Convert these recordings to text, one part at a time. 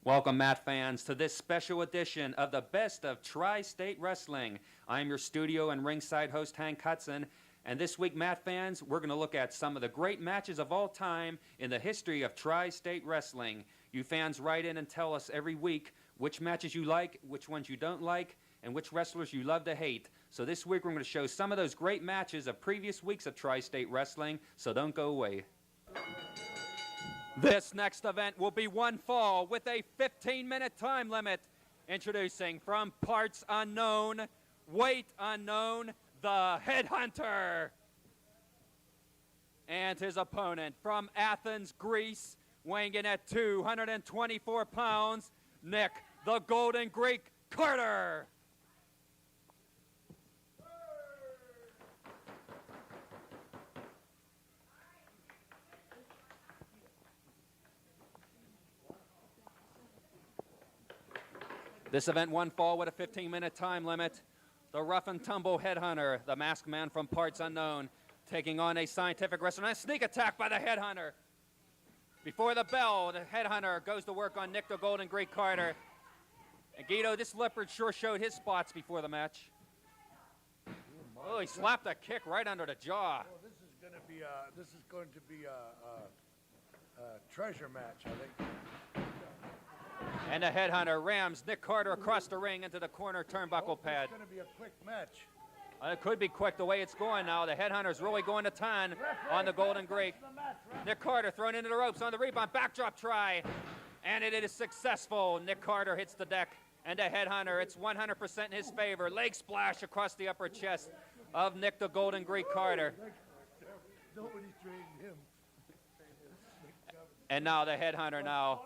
Welcome, Matt fans, to this special edition of the Best of Tri-State Wrestling. I'm your studio and ringside host, Hank Hudson, and this week, Matt fans, we're going to look at some of the great matches of all time in the history of Tri-State Wrestling. You fans write in and tell us every week which matches you like, which ones you don't like, and which wrestlers you love to hate. So this week, we're going to show some of those great matches of previous weeks of Tri-State Wrestling, so don't go away. This next event will be one fall with a 15-minute time limit. Introducing from parts unknown, weight unknown, the Headhunter. And his opponent from Athens, Greece, weighing in at 224 pounds, Nick the Golden Greek Carter. This event one fall with a 15-minute time limit. The rough and tumble Headhunter, the masked man from parts unknown, taking on a scientific wrestler. And a sneak attack by the Headhunter. Before the bell, the Headhunter goes to work on Nick the Golden Greek Carter. And Guido, this leopard sure showed his spots before the match. Oh, he slapped a kick right under the jaw. Well, this is going to be a treasure match, I think. And the Headhunter rams Nick Carter across the ring into the corner turnbuckle pad. It's going to be a quick match. It could be quick the way it's going now. The Headhunter's really going to town on the Golden Greek. Nick Carter thrown into the ropes on the rebound. Backdrop try. And it is successful. Nick Carter hits the deck. And the Headhunter, it's 100% in his favor. Leg splash across the upper chest of Nick the Golden Greek Carter. Nobody's trading him. And now the Headhunter now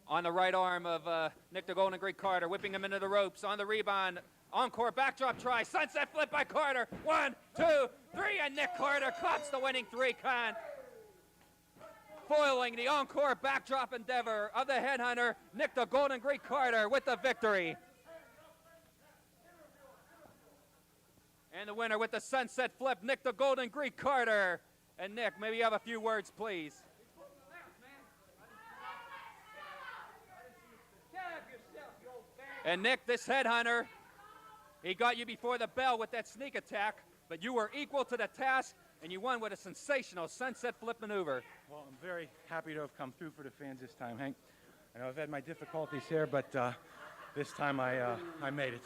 on the right arm of Nick the Golden Greek Carter, whipping him into the ropes on the rebound. Encore backdrop try, sunset flip by Carter. 1, 2, 3, and Nick Carter cuts the winning 3 count. Foiling the encore backdrop endeavor of the Headhunter, Nick the Golden Greek Carter with the victory. And the winner with the sunset flip, Nick the Golden Greek Carter. And Nick, maybe you have a few words, please. And Nick, this Headhunter, he got you before the bell with that sneak attack, but you were equal to the task, and you won with a sensational sunset flip maneuver. Well, I'm very happy to have come through for the fans this time, Hank. I know I've had my difficulties here, but this time I made it.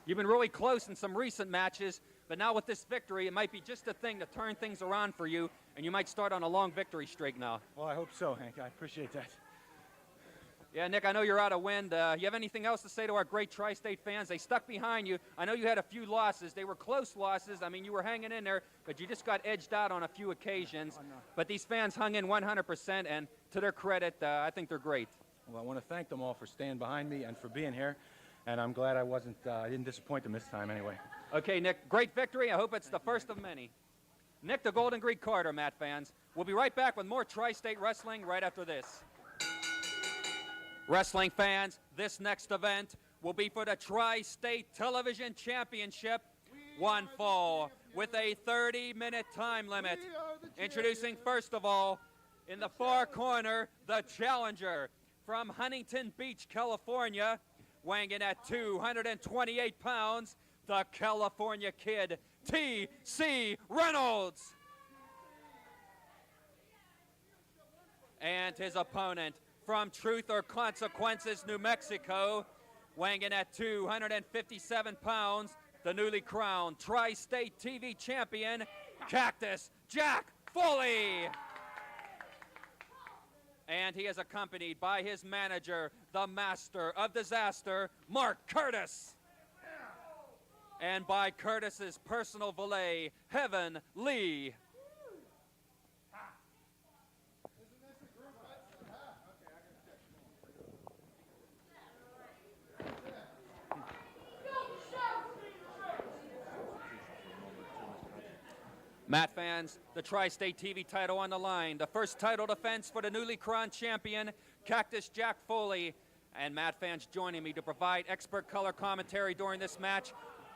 You've been really close in some recent matches, but now with this victory, it might be just a thing to turn things around for you, and you might start on a long victory streak now. Well, I hope so, Hank. I appreciate that. Yeah, Nick, I know you're out of wind. You have anything else to say to our great Tri-State fans? They stuck behind you. I know you had a few losses. They were close losses. I mean, you were hanging in there, but you just got edged out on a few occasions. Oh, no. But these fans hung in 100%, and to their credit, I think they're great. Well, I want to thank them all for staying behind me and for being here, and I'm glad I didn't disappoint them this time anyway. Okay, Nick, great victory. I hope it's the first of many. Nick the Golden Greek Carter, Matt fans. We'll be right back with more Tri-State Wrestling right after this. Wrestling fans, this next event will be for the Tri-State Television Championship, one fall with a 30-minute time limit. Introducing first of all, in the far corner, the challenger from Huntington Beach, California, weighing in at 228 pounds, the California Kid, TC Reynolds. And his opponent, from Truth or Consequences, New Mexico, weighing in at 257 pounds, the newly crowned Tri-State TV champion, Cactus Jack Foley. And he is accompanied by his manager, the master of disaster, Mark Curtis. And by Curtis's personal valet, Heaven Lee. Matt fans, the Tri-State TV title on the line. The first title defense for the newly crowned champion, Cactus Jack Foley. And Matt fans joining me to provide expert color commentary during this match,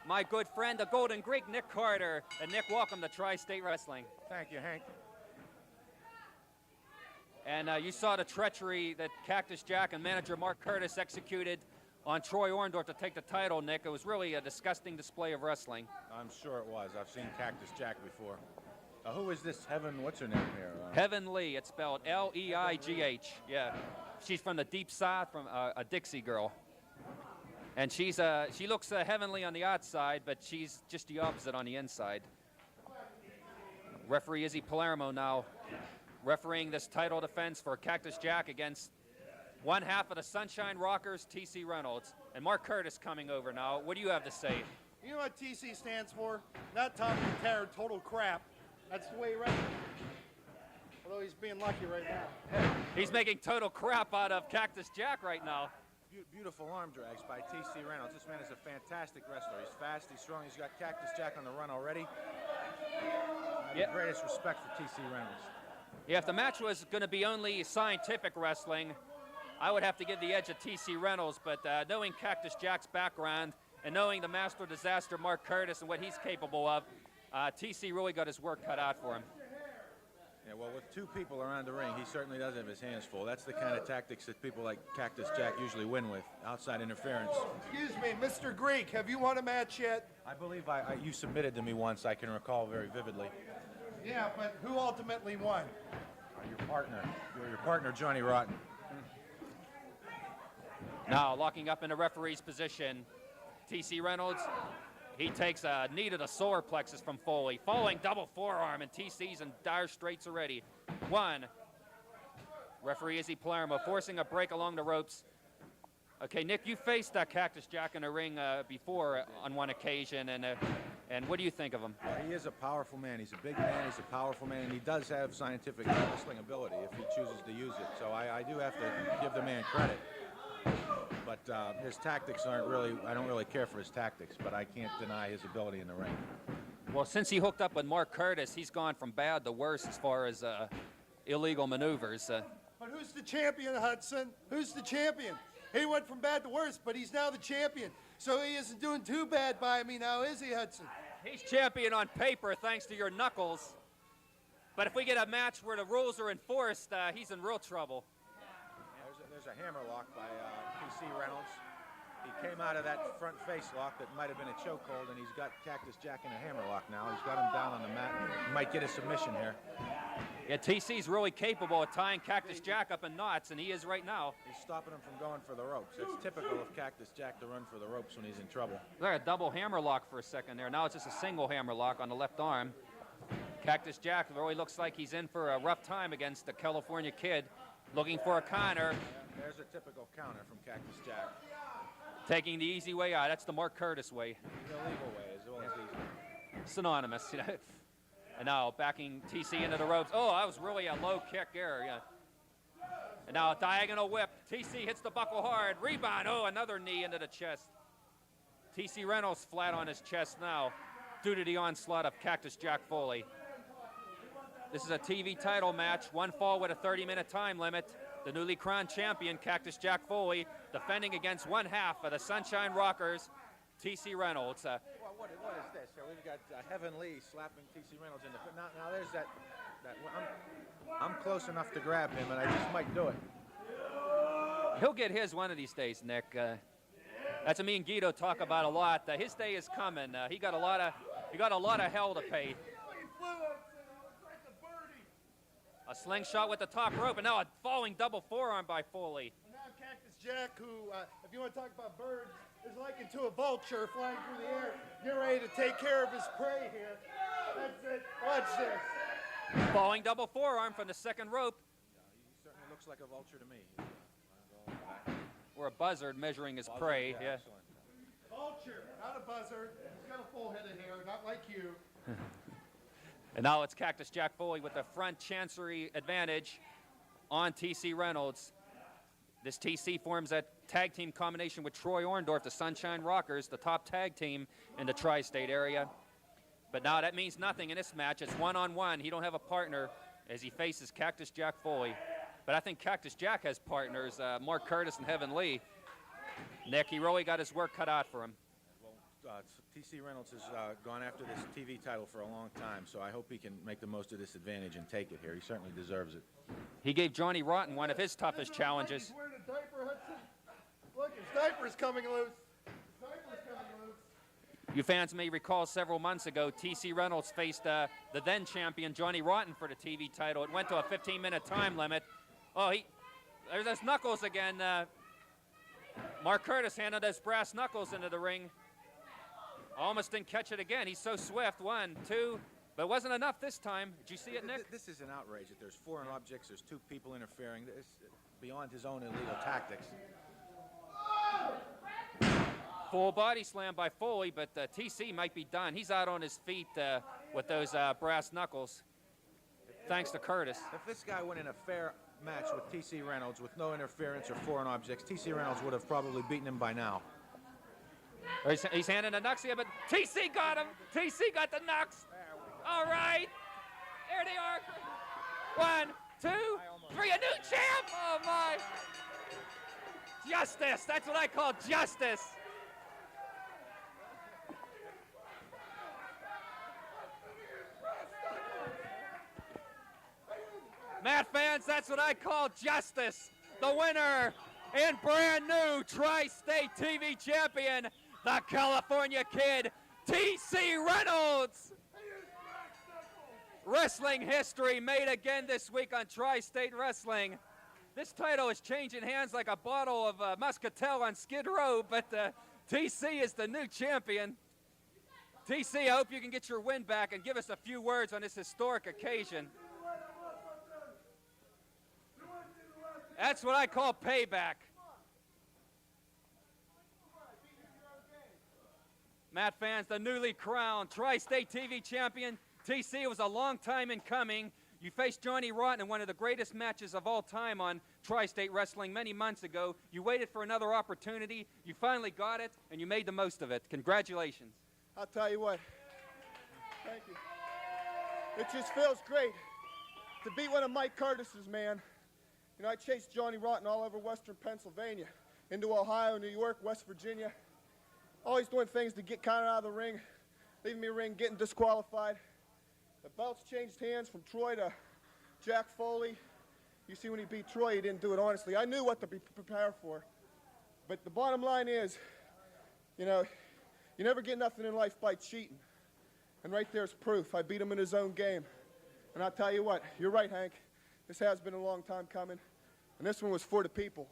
my good friend, the Golden Greek, Nick Carter. And Nick, welcome to Tri-State Wrestling. Thank you, Hank. And you saw the treachery that Cactus Jack and manager Mark Curtis executed on Troy Orndorff to take the title, Nick. It was really a disgusting display of wrestling. I'm sure it was. I've seen Cactus Jack before. Who is this Heaven? What's her name here? Heaven Lee. It's spelled Leigh. Yeah. She's from the deep south, from a Dixie girl. And she looks heavenly on the outside, but she's just the opposite on the inside. Referee Izzy Palermo now refereeing this title defense for Cactus Jack against one half of the Sunshine Rockers, TC Reynolds. And Mark Curtis coming over now. What do you have to say? You know what TC stands for? Not Tommy Terror, total crap. That's the way he wrestles. Although he's being lucky right now. He's making total crap out of Cactus Jack right now. Beautiful arm drags by TC Reynolds. This man is a fantastic wrestler. He's fast, he's strong, he's got Cactus Jack on the run already. I have the greatest respect for TC Reynolds. Yeah, if the match was going to be only scientific wrestling, I would have to give the edge of TC Reynolds, but knowing Cactus Jack's background and knowing the master disaster Mark Curtis and what he's capable of, TC really got his work cut out for him. Yeah, well, with two people around the ring, he certainly does have his hands full. That's the kind of tactics that people like Cactus Jack usually win with, outside interference. Excuse me, Mr. Greek, have you won a match yet? I believe you submitted to me once, I can recall very vividly. Yeah, but who ultimately won? Your partner, Johnny Rotten. Now, locking up in the referee's position, TC Reynolds, he takes a knee to the solar plexus from Foley. Falling double forearm, and TC's in dire straits already. One. Referee Izzy Palermo forcing a break along the ropes. Okay, Nick, you faced Cactus Jack in the ring before on one occasion, and what do you think of him? He is a powerful man. He's a big man. He's a powerful man, and he does have scientific wrestling ability if he chooses to use it. So I do have to give the man credit. But his tactics aren't really, I don't really care for his tactics, but I can't deny his ability in the ring. Well, since he hooked up with Mark Curtis, he's gone from bad to worse as far as illegal maneuvers. But who's the champion, Hudson? Who's the champion? He went from bad to worse, but he's now the champion. So he isn't doing too bad by me now, is he, Hudson? He's champion on paper thanks to your knuckles. But if we get a match where the rules are enforced, he's in real trouble. There's a hammer lock by TC Reynolds. He came out of that front face lock that might have been a chokehold, and he's got Cactus Jack in a hammer lock now. He's got him down on the mat. He might get a submission here. Yeah, TC's really capable of tying Cactus Jack up in knots, and he is right now. He's stopping him from going for the ropes. It's typical of Cactus Jack to run for the ropes when he's in trouble. Like a double hammer lock for a second there. Now it's just a single hammer lock on the left arm. Cactus Jack really looks like he's in for a rough time against the California Kid, looking for a counter. There's a typical counter from Cactus Jack. Taking the easy way out. That's the Mark Curtis way. The illegal way as well as easy. Synonymous, you know. And now backing TC into the ropes. Oh, that was really a low kick there. Yeah. And now a diagonal whip. TC hits the buckle hard. Rebound. Oh, another knee into the chest. TC Reynolds flat on his chest now due to the onslaught of Cactus Jack Foley. This is a TV title match. One fall with a 30-minute time limit. The newly crowned champion, Cactus Jack Foley, defending against one half of the Sunshine Rockers, TC Reynolds. Well, what is this? Here we've got Heaven Lee slapping TC Reynolds in the foot. Now there's that I'm close enough to grab him, and I just might do it. He'll get his one of these days, Nick. That's what me and Guido talk about a lot. His day is coming. He got a lot of hell to pay. A slingshot with the top rope, and now a falling double forearm by Foley. And now Cactus Jack, who, if you want to talk about birds, is likened to a vulture flying through the air. Get ready to take care of his prey here. That's it. Watch this. Falling double forearm from the second rope. Yeah, he certainly looks like a vulture to me. Or a buzzard measuring his prey. Yeah. Excellent. Vulture, not a buzzard. He's got a full head of hair, not like you. And now it's Cactus Jack Foley with the front chancery advantage on TC Reynolds. This TC forms a tag team combination with Troy Orndorff, the Sunshine Rockers, the top tag team in the tri-state area. But now that means nothing in this match. It's one-on-one. He don't have a partner as he faces Cactus Jack Foley. But I think Cactus Jack has partners, Mark Curtis and Heaven Lee. Nick, he really got his work cut out for him. Well, TC Reynolds has gone after this TV title for a long time, so I hope he can make the most of this advantage and take it here. He certainly deserves it. He gave Johnny Rotten one of his toughest challenges. He's wearing a diaper, Hudson. Look, his diaper's coming loose. His diaper's coming loose. You fans may recall several months ago, TC Reynolds faced the then champion Johnny Rotten for the TV title. It went to a 15-minute time limit. Oh, there's those knuckles again. Mark Curtis handled those brass knuckles into the ring. Almost didn't catch it again. He's so swift. 1, 2, but it wasn't enough this time. Did you see it, Nick? This is an outrage that there's foreign objects, there's two people interfering. It's beyond his own illegal tactics. Full body slam by Foley, but TC might be done. He's out on his feet with those brass knuckles, thanks to Curtis. If this guy went in a fair match with TC Reynolds with no interference or foreign objects, TC Reynolds would have probably beaten him by now. He's handing the knucks here, but TC got him. TC got the knucks. All right. There they are. 1, 2, 3, a new champ. Oh, my. Justice. That's what I call justice. Matt fans, that's what I call justice. The winner and brand new Tri-State TV champion, the California Kid, TC Reynolds. Wrestling history made again this week on Tri-State Wrestling. This title is changing hands like a bottle of Muscatel on Skid Row, but TC is the new champion. TC, I hope you can get your win back and give us a few words on this historic occasion. That's what I call payback. Matt fans, the newly crowned Tri-State TV champion, TC, was a long time in coming. You faced Johnny Rotten in one of the greatest matches of all time on Tri-State Wrestling many months ago. You waited for another opportunity. You finally got it, and you made the most of it. Congratulations. I'll tell you what. Thank you. It just feels great to beat one of Mike Curtis's, man. You know, I chased Johnny Rotten all over western Pennsylvania, into Ohio, New York, West Virginia. Always doing things to get kind of out of the ring, leaving me ring, getting disqualified. The belts changed hands from Troy to Jack Foley. You see, when he beat Troy, he didn't do it honestly. I knew what to be prepared for. But the bottom line is, you know, you never get nothing in life by cheating. And right there's proof. I beat him in his own game. And I'll tell you what, you're right, Hank. This has been a long time coming, and this one was for the people.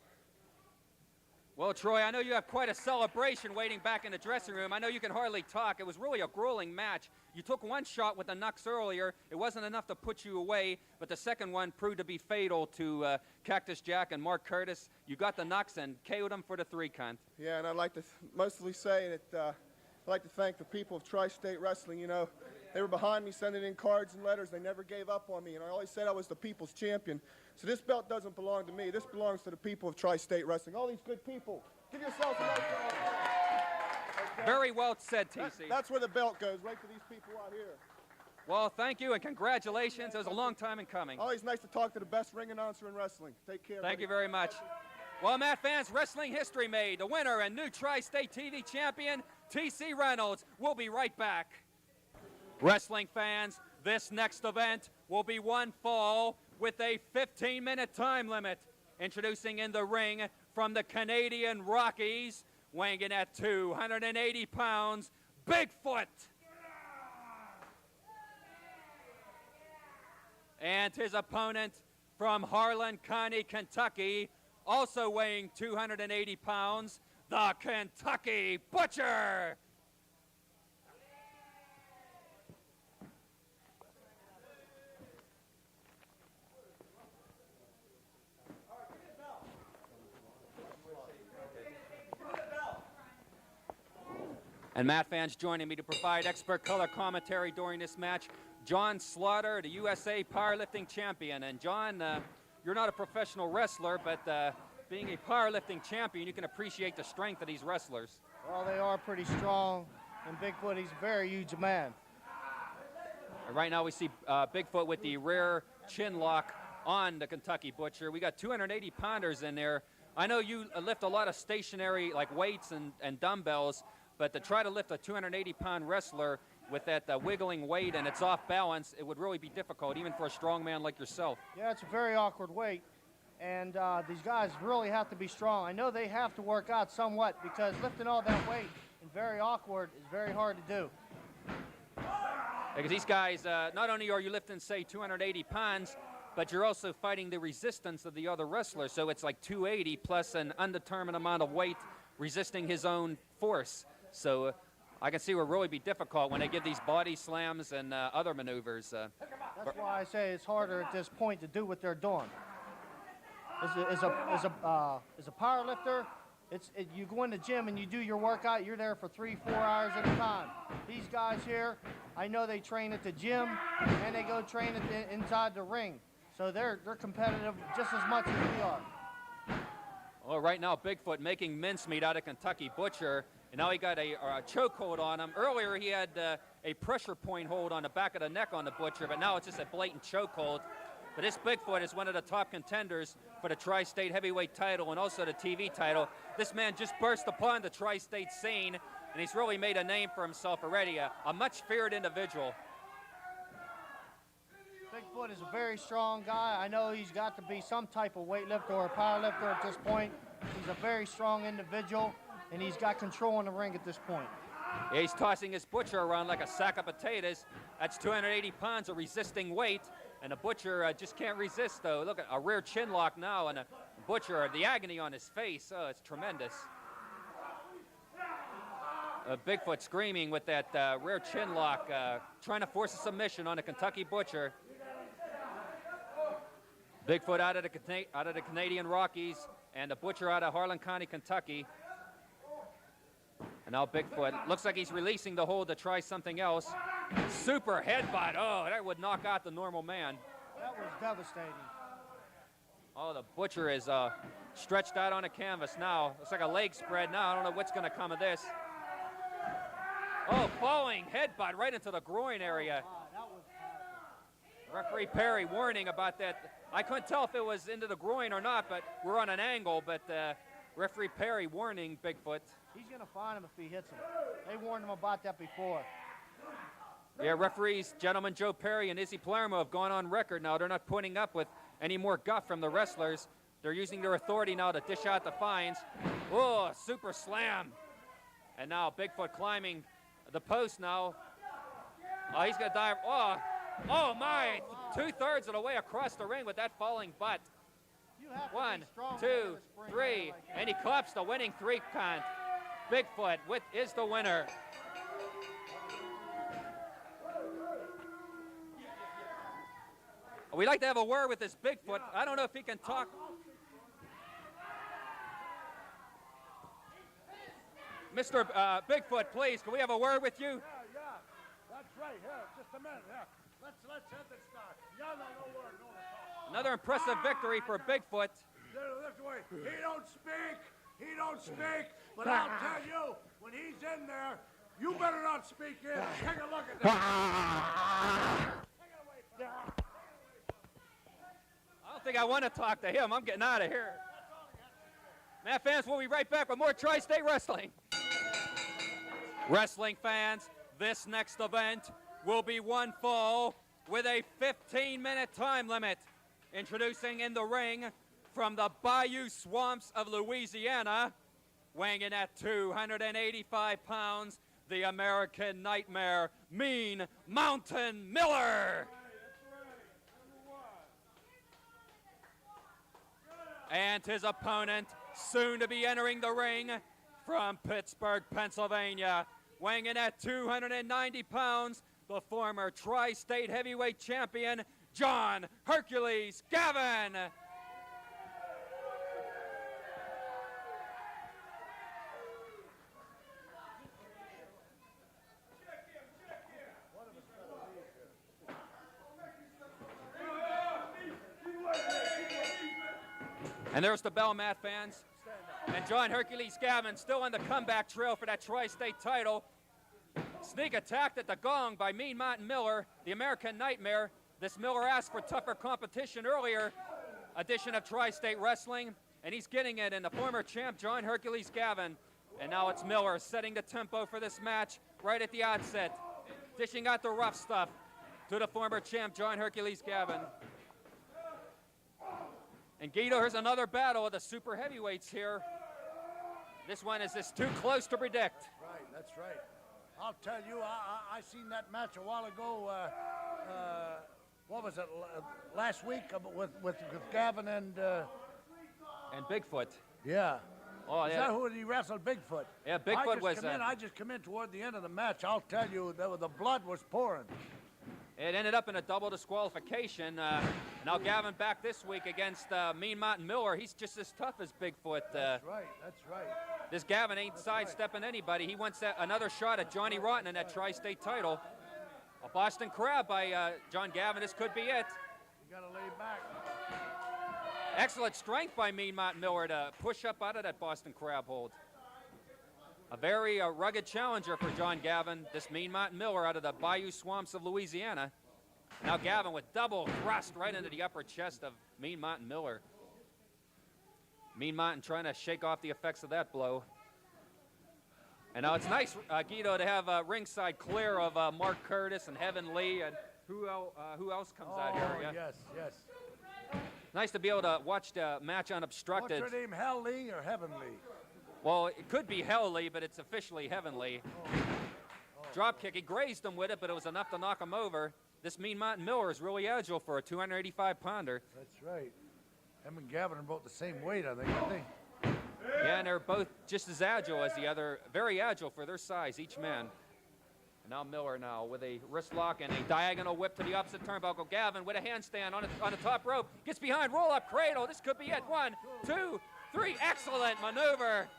Well, Troy, I know you have quite a celebration waiting back in the dressing room. I know you can hardly talk. It was really a grueling match. You took one shot with the knucks earlier. It wasn't enough to put you away, but the second one proved to be fatal to Cactus Jack and Mark Curtis. You got the knucks and KO'd them for the 3 count. Yeah, and I'd like to mostly say that I'd like to thank the people of Tri-State Wrestling. You know, they were behind me, sending in cards and letters. They never gave up on me, and I always said I was the people's champion. So this belt doesn't belong to me. This belongs to the people of Tri-State Wrestling. All these good people. Give yourselves a nice round. Okay? Very well said, TC. That's where the belt goes, right to these people out here. Well, thank you and congratulations. It was a long time in coming. Always nice to talk to the best ring announcer in wrestling. Take care. Thank you very much. Well, Matt fans, wrestling history made. The winner and new Tri-State TV champion, TC Reynolds. We'll be right back. Wrestling fans, this next event will be one fall with a 15-minute time limit. Introducing in the ring from the Canadian Rockies, weighing in at 280 pounds, Bigfoot. And his opponent from Harlan County, Kentucky, also weighing 280 pounds, the Kentucky Butcher. And Matt fans, joining me to provide expert color commentary during this match, John Slaughter, the USA powerlifting champion. And John, you're not a professional wrestler, but being a powerlifting champion, you can appreciate the strength of these wrestlers. Well, they are pretty strong, and Bigfoot, he's a very huge man. Right now we see Bigfoot with the rear chin lock on the Kentucky Butcher. We got 280 pounders in there. I know you lift a lot of stationary, like weights and dumbbells. but to try to lift a 280-pound wrestler with that wiggling weight and it's off balance, it would really be difficult, even for a strong man like yourself. Yeah, it's a very awkward weight, and these guys really have to be strong. I know they have to work out somewhat because lifting all that weight and very awkward is very hard to do. Because these guys, not only are you lifting, say, 280 pounds, but you're also fighting the resistance of the other wrestler. So it's like 280 plus an undetermined amount of weight resisting his own force. So I can see it would really be difficult when they give these body slams and other maneuvers. That's why I say it's harder at this point to do what they're doing. As a power lifter, you go in the gym and you do your workout, you're there for 3-4 hours at a time. These guys here, I know they train at the gym and they go train inside the ring. So they're competitive just as much as we are. Well, right now, Bigfoot making mincemeat out of Kentucky Butcher, and now he got a chokehold on him. Earlier, he had a pressure point hold on the back of the neck on the Butcher, but now it's just a blatant chokehold. But this Bigfoot is one of the top contenders for the Tri-State Heavyweight title and also the TV title. This man just burst upon the Tri-State scene, and he's really made a name for himself already, a much feared individual. Bigfoot is a very strong guy. I know he's got to be some type of weightlifter or a powerlifter at this point. He's a very strong individual, and he's got control in the ring at this point. Yeah, he's tossing his Butcher around like a sack of potatoes. That's 280 pounds of resisting weight, and the Butcher just can't resist, though. Look at a rear chin lock now, and the Butcher, the agony on his face, oh, it's tremendous. Bigfoot screaming with that rear chin lock, trying to force a submission on the Kentucky Butcher. Bigfoot out of the Canadian Rockies, and the Butcher out of Harlan County, Kentucky. And now Bigfoot looks like he's releasing the hold to try something else. Super headbutt. Oh, that would knock out the normal man. That was devastating. Oh, the Butcher is stretched out on the canvas now. Looks like a leg spread now. I don't know what's going to come of this. Oh, falling headbutt right into the groin area. Wow, that was powerful. Referee Perry warning about that. I couldn't tell if it was into the groin or not, but we're on an angle. But referee Perry warning Bigfoot. He's going to find him if he hits him. They warned him about that before. Yeah, referees, gentlemen Joe Perry and Izzy Palermo have gone on record now. They're not putting up with any more guff from the wrestlers. They're using their authority now to dish out the fines. Oh, super slam. And now Bigfoot climbing the post now. Oh, he's going to dive. Oh my, 2/3 of the way across the ring with that falling butt. You have to 1, be strong 2, in a spring 3, like that. and he claps the winning 3 count. Bigfoot is the winner. We'd like to have a word with this Bigfoot. I don't know if he can talk. Mr. Bigfoot, please, can we have a word with you? Yeah, that's right. Here, just a minute. Here, let's have this start. Yeah, no word, no talk. Another impressive victory for Bigfoot. Lift away. He don't speak. But I'll tell you, when he's in there, you better not speak in. Take a look at that. I don't think I want to talk to him. I'm getting out of here. Matt fans, we'll be right back with more Tri-State Wrestling. Wrestling fans, this next event will be one fall with a 15-minute time limit. Introducing in the ring from the Bayou Swamps of Louisiana, weighing in at 285 pounds, the American Nightmare, Mean Mountain Miller. And his opponent, soon to be entering the ring from Pittsburgh, Pennsylvania, weighing in at 290 pounds, the former Tri-State Heavyweight Champion, John Hercules Gavin. And there's the bell, Matt fans. And John Hercules Gavin still on the comeback trail for that Tri-State title. Sneak attacked at the gong by Mean Mountain Miller, the American Nightmare. This Miller asked for tougher competition earlier edition of Tri-State Wrestling, and he's getting it in the former champ, John Hercules Gavin. And now it's Miller setting the tempo for this match right at the outset. Dishing out the rough stuff to the former champ, John Hercules Gavin. And Guido, here's another battle of the super heavyweights here. This one is just too close to predict. Right, that's right. I'll tell you, I seen that match a while ago. What was it? Last week with Gavin and Bigfoot. yeah. Oh, Is yeah. that who he wrestled? Bigfoot. Yeah, Bigfoot was. I just come in toward the end of the match. I'll tell you, the blood was pouring. It ended up in a double disqualification. Now Gavin back this week against Mean Mountain Miller. He's just as tough as Bigfoot. That's right. That's right. This Gavin ain't sidestepping anybody. He wants another shot at Johnny Rotten in that tri-state title. A Boston Crab by John Gavin. This could be it. You gotta lay back. Excellent strength by Mean Mountain Miller to push up out of that Boston Crab hold. A very rugged challenger for John Gavin, this Mean Mountain Miller out of the Bayou Swamps of Louisiana. Now Gavin with double thrust right into the upper chest of Mean Mountain Miller. Mean Mountain trying to shake off the effects of that blow. And now it's nice, Guido, to have ringside clear of Mark Curtis and Heaven Lee and who else comes out here? Yeah? Yes, yes. Nice to be able to watch the match unobstructed. What's your name, Hell Lee or Heavenly? Well, it could be Hell Lee, but it's officially Heavenly. Drop kick, he grazed him with it, but it was enough to knock him over. This Mean Mountain Miller is really agile for a 285-pounder. That's right. Him and Gavin are both the same weight, I think, aren't they? Yeah, and they're both just as agile as the other, very agile for their size, each man. And now Miller now with a wrist lock and a diagonal whip to the opposite turnbuckle. Gavin with a handstand on the top rope, gets behind, roll-up cradle. This could be it. 1, 2, 3, excellent maneuver.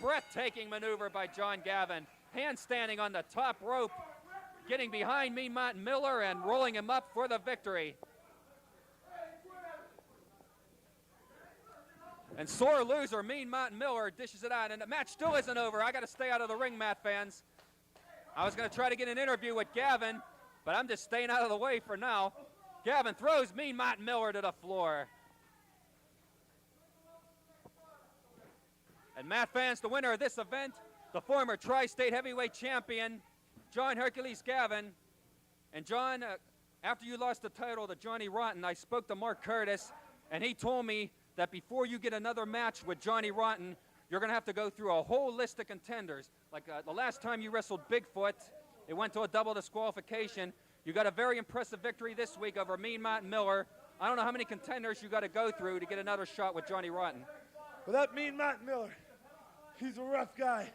Breathtaking maneuver by John Gavin. Handstanding on the top rope, getting behind Mean Mountain Miller and rolling him up for the victory. And sore loser Mean Mountain Miller dishes it out, and the match still isn't over. I got to stay out of the ring, Matt fans. I was going to try to get an interview with Gavin, but I'm just staying out of the way for now. Gavin throws Mean Mountain Miller to the floor. And Matt fans, the winner of this event, the former tri-state heavyweight champion, John Hercules Gavin. And John, after you lost the title to Johnny Rotten, I spoke to Mark Curtis, and he told me that before you get another match with Johnny Rotten, you're going to have to go through a whole list of contenders. Like the last time you wrestled Bigfoot, it went to a double disqualification. You got a very impressive victory this week over Mean Mountain Miller. I don't know how many contenders you got to go through to get another shot with Johnny Rotten. Well, that Mean Mountain Miller, he's a rough guy.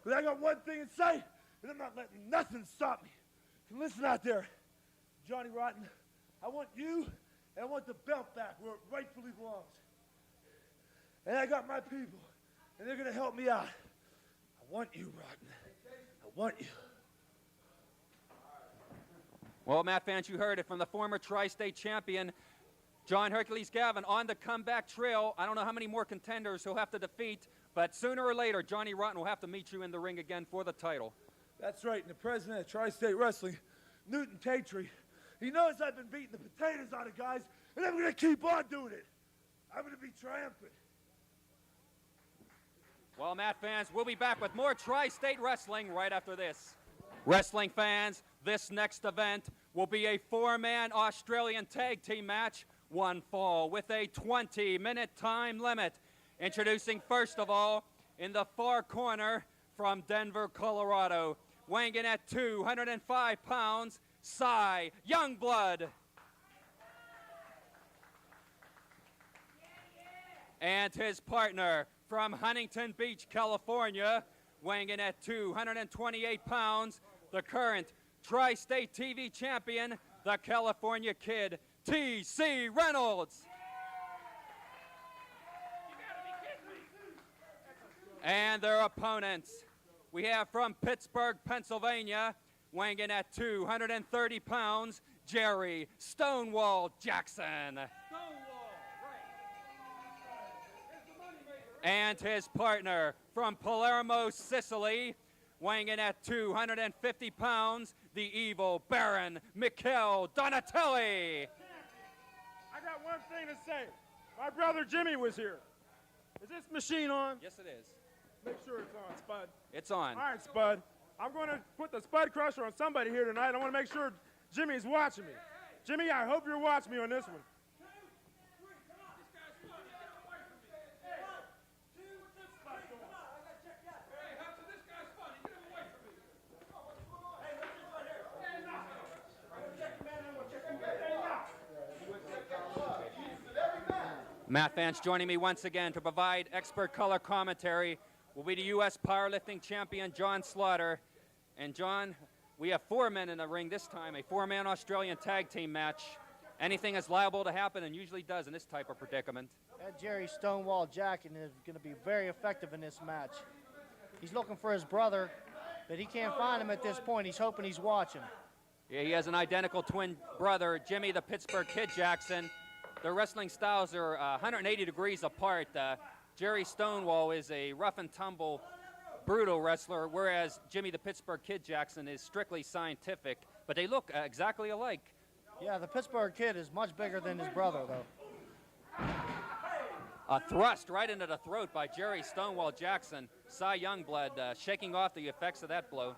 But I got one thing to say, and I'm not letting nothing stop me. So listen out there, Johnny Rotten, I want you, and I want the belt back where it rightfully belongs. And I got my people, and they're going to help me out. I want you, Rotten. I want you. Well, Matt fans, you heard it from the former tri-state champion, John Hercules Gavin, on the comeback trail. I don't know how many more contenders he'll have to defeat, but sooner or later, Johnny Rotten will have to meet you in the ring again for the title. That's right, and the president of Tri-State Wrestling, Newton Tatry, he knows I've been beating the potatoes out of guys, and I'm going to keep on doing it. I'm going to be triumphant. Well, Matt fans, we'll be back with more Tri-State Wrestling right after this. Wrestling fans, this next event will be a 4-man Australian tag team match, one fall, with a 20-minute time limit. Introducing first of all, in the far corner from Denver, Colorado, weighing in at 205 pounds, Cy Youngblood. And his partner from Huntington Beach, California, weighing in at 228 pounds, the current Tri-State TV champion, the California Kid, TC Reynolds. And their opponents, we have from Pittsburgh, Pennsylvania, weighing in at 230 pounds, Jerry Stonewall Jackson. And his partner from Palermo, Sicily, weighing in at 250 pounds, the evil Baron Mikel Donatelli. I got one thing to say. My brother Jimmy was here. Is this machine on? Yes, it is. Make sure it's on, Spud. It's on. All right, Spud. I'm going to put the Spud Crusher on somebody here tonight. I want to make sure Jimmy's watching me. Jimmy, I hope you're watching me on this one. Matt fans joining me once again to provide expert color commentary will be the U.S. powerlifting champion, John Slaughter. And John, we have 4 men in the ring this time, a 4-man Australian tag team match. Anything is liable to happen and usually does in this type of predicament. That Jerry Stonewall Jackson is going to be very effective in this match. He's looking for his brother, but he can't find him at this point. He's hoping he's watching. Yeah, he has an identical twin brother, Jimmy the Pittsburgh Kid Jackson. Their wrestling styles are 180 degrees apart. Jerry Stonewall is a rough and tumble, brutal wrestler, whereas Jimmy the Pittsburgh Kid Jackson is strictly scientific, but they look exactly alike. Yeah, the Pittsburgh Kid is much bigger than his brother, though. A thrust right into the throat by Jerry Stonewall Jackson. Cy Youngblood shaking off the effects of that blow.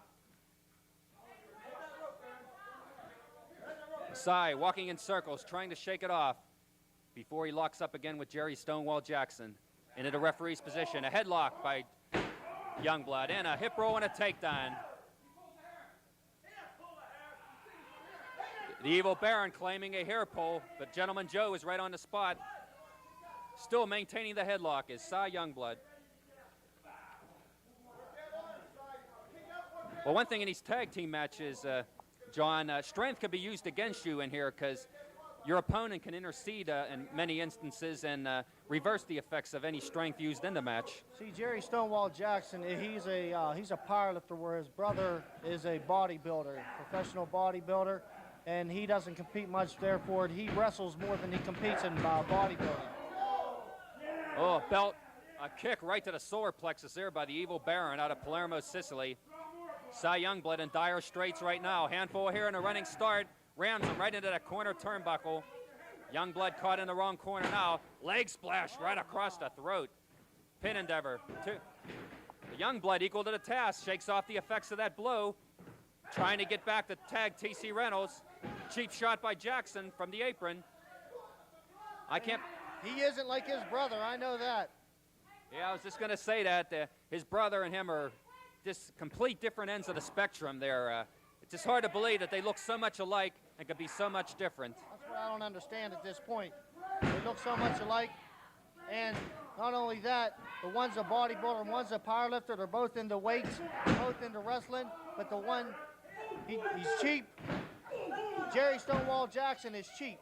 Cy walking in circles, trying to shake it off before he locks up again with Jerry Stonewall Jackson. Into the referee's position, a headlock by Youngblood, and a hip roll and a takedown. The Evil Baron claiming a hair pull, but Gentleman Joe is right on the spot. Still maintaining the headlock is Cy Youngblood. Well, one thing in these tag team matches, John, strength could be used against you in here because your opponent can intercede in many instances and reverse the effects of any strength used in the match. See, Jerry Stonewall Jackson, he's a powerlifter, where his brother is a bodybuilder, professional bodybuilder, and he doesn't compete much. Therefore, he wrestles more than he competes in bodybuilding. Oh, belt, a kick right to the solar plexus there by the Evil Baron out of Palermo, Sicily. Cy Youngblood in dire straits right now. Handful here in a running start. Rams him right into that corner turnbuckle. Youngblood caught in the wrong corner now. Leg splash right across the throat. Pin endeavor. The Youngblood equal to the task. Shakes off the effects of that blow. Trying to get back to tag TC Reynolds. Cheap shot by Jackson from the apron. He isn't like his brother, I know that. Yeah, I was just going to say that. His brother and him are just complete different ends of the spectrum there. It's just hard to believe that they look so much alike and could be so much different. That's what I don't understand at this point. They look so much alike, and not only that, the one's a bodybuilder and one's a powerlifter. They're both into weights, both into wrestling, but the one, he's cheap. Jerry Stonewall Jackson is cheap.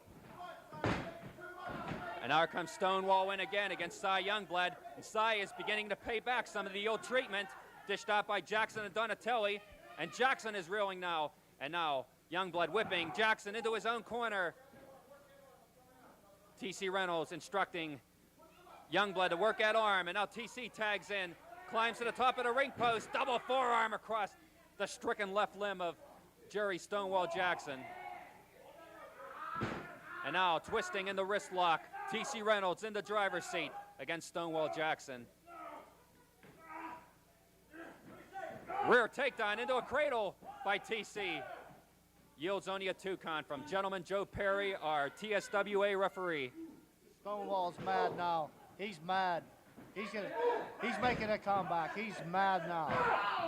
And now comes Stonewall in again against Cy Youngblood. And Cy is beginning to pay back some of the old treatment dished out by Jackson and Donatelli. And Jackson is reeling now. And now Youngblood whipping Jackson into his own corner. TC Reynolds instructing Youngblood to work that arm. And now TC tags in, climbs to the top of the ring post. Double forearm across the stricken left limb of Jerry Stonewall Jackson. And now twisting in the wrist lock. TC Reynolds in the driver's seat against Stonewall Jackson. Rear takedown into a cradle by TC. Yields only a 2 count from Gentleman Joe Perry, our TSWA referee. Stonewall's mad now. He's mad. He's making a comeback. He's mad now.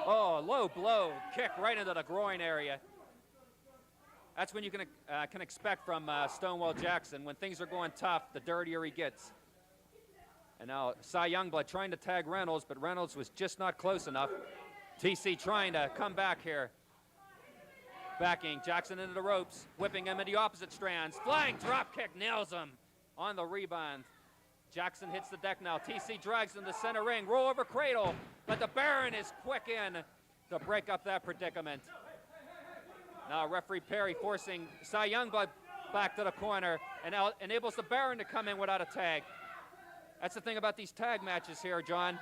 Oh, low blow, kick right into the groin area. That's when you can expect from Stonewall Jackson. When things are going tough, the dirtier he gets. And now Cy Youngblood trying to tag Reynolds, but Reynolds was just not close enough. TC trying to come back here. Backing Jackson into the ropes, whipping him in the opposite strands. Flying drop kick, nails him on the rebound. Jackson hits the deck now. TC drags him to center ring, roll over cradle, but the Baron is quick in to break up that predicament. Now referee Perry forcing Cy Youngblood back to the corner and now enables the Baron to come in without a tag. That's the thing about these tag matches here, John.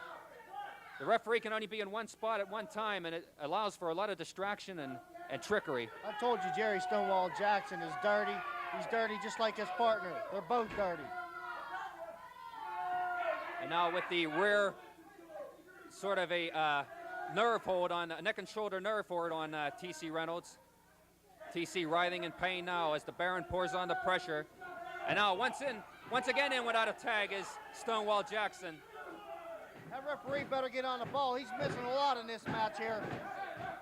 The referee can only be in one spot at one time, and it allows for a lot of distraction and trickery. I told you Jerry Stonewall Jackson is dirty. He's dirty just like his partner. They're both dirty. And now with the rear sort of a nerve hold on, a neck and shoulder nerve hold on TC Reynolds. TC writhing in pain now as the Baron pours on the pressure. And now once again in without a tag is Stonewall Jackson. That referee better get on the ball. He's missing a lot in this match here.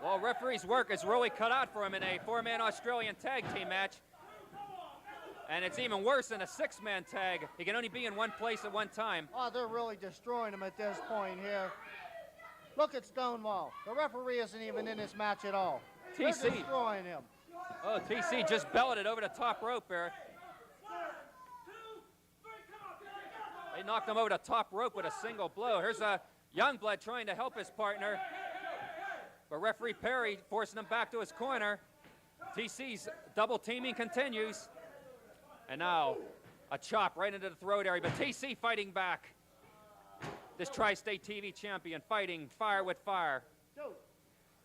Well, referee's work is really cut out for him in a 4-man Australian tag team match. And it's even worse than a 6-man tag. He can only be in one place at one time. Oh, they're really destroying him at this point here. Look at Stonewall. The referee isn't even in this match at all. They're TC. destroying him. Oh, TC just belted it over the top rope there. They knocked him over the top rope with a single blow. Here's a Youngblood trying to help his partner. But referee Perry forcing him back to his corner. TC's double teaming continues. And now a chop right into the throat area. But TC fighting back. This Tri-State TV champion fighting fire with fire.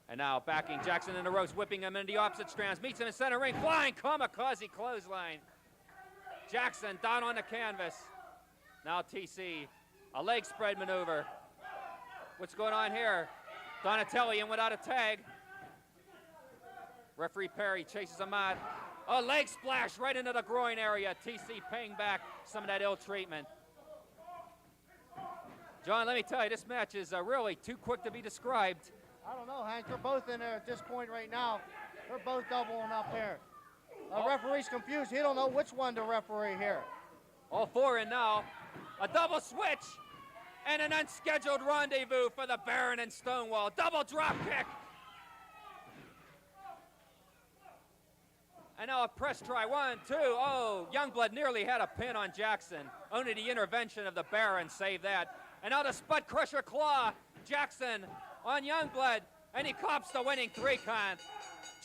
And now backing Jackson in the ropes, whipping him into the opposite strands. Meets him in center ring. Flying kamikaze clothesline. Jackson down on the canvas. Now TC, a leg spread maneuver. What's going on here? Donatelli in without a tag. Referee Perry chases him out. A leg splash right into the groin area. TC paying back some of that ill treatment. John, let me tell you, this match is really too quick to be described. I don't know, Hank. They're both in there at this point right now. They're both doubling up here. The referee's confused. He don't know which one to referee here. All four in now. A double switch and an unscheduled rendezvous for the Baron and Stonewall. Double drop kick. And now a press try. 1, 2. Oh, Youngblood nearly had a pin on Jackson. Only the intervention of the Baron saved that. And now the Spud Crusher claw. Jackson on Youngblood. And he cops the winning 3 count.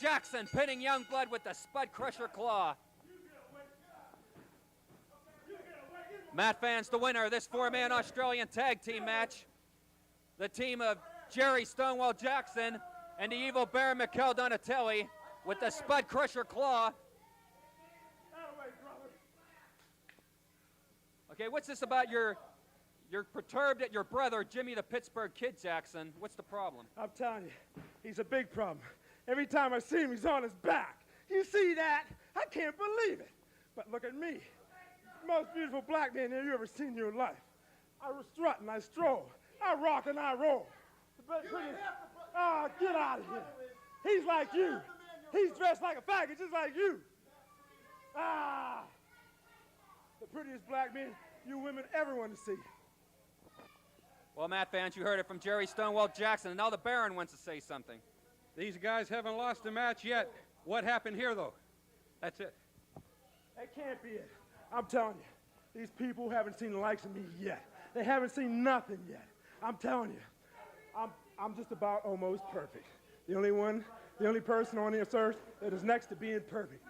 Jackson pinning Youngblood with the Spud Crusher claw. Matt Fans, the winner of this 4-man Australian tag team match. The team of Jerry Stonewall Jackson and the Evil Bear Mikkel Donatelli with the Spud Crusher claw. Okay, what's this about you're perturbed at your brother, Jimmy the Pittsburgh Kid Jackson? What's the problem? I'm telling you, he's a big problem. Every time I see him, he's on his back. You see that? I can't believe it. But look at me. Most beautiful black man you ever seen in your life. I strut and I stroll. I rock and I roll. Get out of here. He's like you. He's dressed like a faggot, just like you. The prettiest black man you women ever want to see. Well, Matt Fans, you heard it from Jerry Stonewall Jackson, and now the Baron wants to say something. These guys haven't lost a match yet. What happened here, though? That's it. That can't be it. I'm telling you, these people haven't seen the likes of me yet. They haven't seen nothing yet. I'm telling you, I'm just about almost perfect. The only person on this earth that is next to being perfect.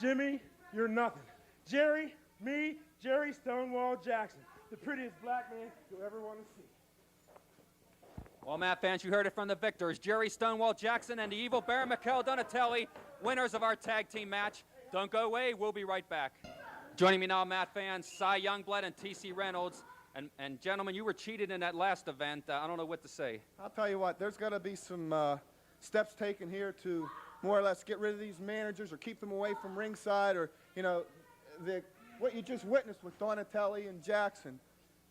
Jimmy, you're nothing. Jerry, me, Jerry Stonewall Jackson, the prettiest black man you'll ever want to see. Well, Matt Fans, you heard it from the victors, Jerry Stonewall Jackson and the Evil Bear Mikkel Donatelli, winners of our tag team match. Don't go away, we'll be right back. Joining me now, Matt Fans, Cy Youngblood and TC Reynolds. And gentlemen, you were cheated in that last event. I don't know what to say. I'll tell you what, there's got to be some steps taken here to more or less get rid of these managers or keep them away from ringside, or, you know, what you just witnessed with Donatelli and Jackson.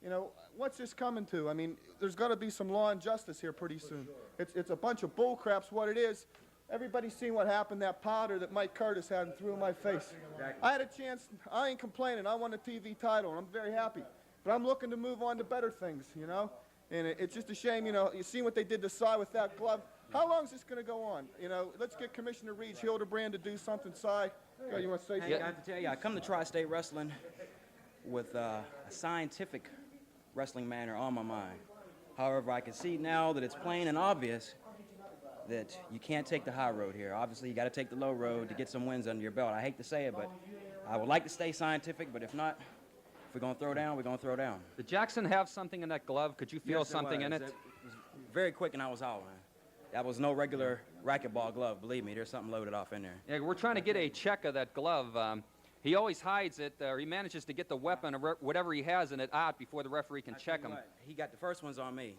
You know, what's this coming to? I mean, there's got to be some law and justice here pretty soon. It's a bunch of bull crap's what it is. Everybody's seen what happened, that powder that Mike Curtis had and threw in my face. I had a chance. I ain't complaining. I won a TV title, and I'm very happy. But I'm looking to move on to better things, you know? And it's just a shame, you know, you see what they did to Cy with that glove. How long is this going to go on? You know, let's get Commissioner Reed Hildebrand to do something, Cy. You want to say something? I have to tell you, I come to Tri-State Wrestling with a scientific wrestling manner on my mind. However, I can see now that it's plain and obvious that you can't take the high road here. Obviously, you got to take the low road to get some wins under your belt. I hate to say it, but I would like to stay scientific, but if not, if we're going to throw down, we're going to throw down. Did Jackson have something in that glove? Could you feel something in it? It was very quick, and I was out, man. That was no regular racquetball glove. Believe me, there's something loaded off in there. Yeah, we're trying to get a check of that glove. He always hides it, or he manages to get the weapon or whatever he has in it out before the referee can check him. He got the first ones on me.